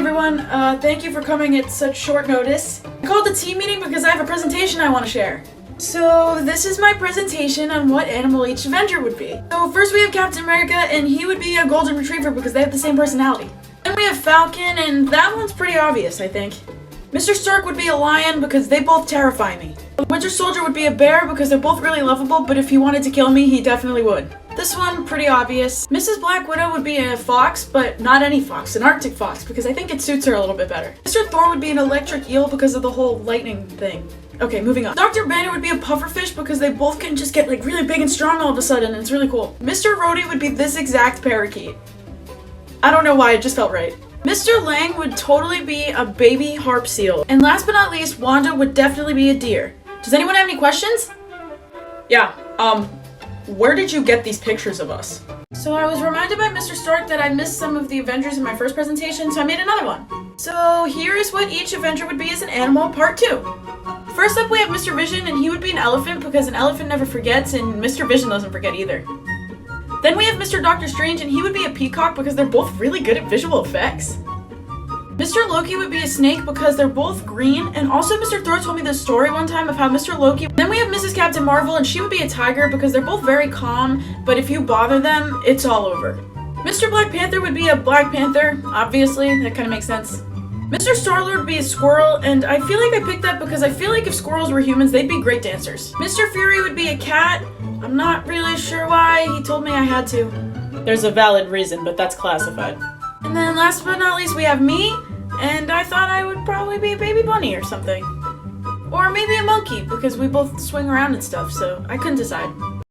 everyone, thank you for coming at such short notice. I called the team meeting because I have a presentation I want to share. So this is my presentation on what animal each Avenger would be. So first we have Captain America, and he would be a golden retriever because they have the same personality. Then we have Falcon, and that one's pretty obvious, I think. Mr. Stark would be a lion because they both terrify me. Winter Soldier would be a bear because they're both really lovable, but if he wanted to kill me, he definitely would. This one, pretty obvious. Mrs. Black Widow would be a fox, but not any fox, an Arctic fox, because I think it suits her a little bit better. Mr. Thor would be an electric eel because of the whole lightning thing. Okay, moving on. Dr. Banner would be a pufferfish because they both can just get like really big and strong all of a sudden, and it's really cool. Mr. Rhodey would be this exact parakeet. I don't know why, it just felt right. Mr. Lang would totally be a baby harp seal. And last but not least, Wanda would definitely be a deer. Does anyone have any questions? Yeah, where did you get these pictures of us? So I was reminded by Mr. Stark that I missed some of the Avengers in my first presentation, so I made another one. So here is what each Avenger would be as an animal, part 2. First up we have Mr. Vision, and he would be an elephant because an elephant never forgets, and Mr. Vision doesn't forget either. Then we have Mr. Doctor Strange, and he would be a peacock because they're both really good at visual effects. Mr. Loki would be a snake because they're both green, and also Mr. Thor told me this story one time of how Mr. Loki... Then we have Mrs. Captain Marvel, and she would be a tiger because they're both very calm, but if you bother them, it's all over. Mr. Black Panther would be a Black Panther, obviously, that kind of makes sense. Mr. Star-Lord would be a squirrel, and I feel like I picked that because I feel like if squirrels were humans, they'd be great dancers. Mr. Fury would be a cat. I'm not really sure why, he told me I had to. There's a valid reason, but that's classified. And then last but not least, we have me, and I thought I would probably be a baby bunny or something. Or maybe a monkey, because we both swing around and stuff, so I couldn't decide.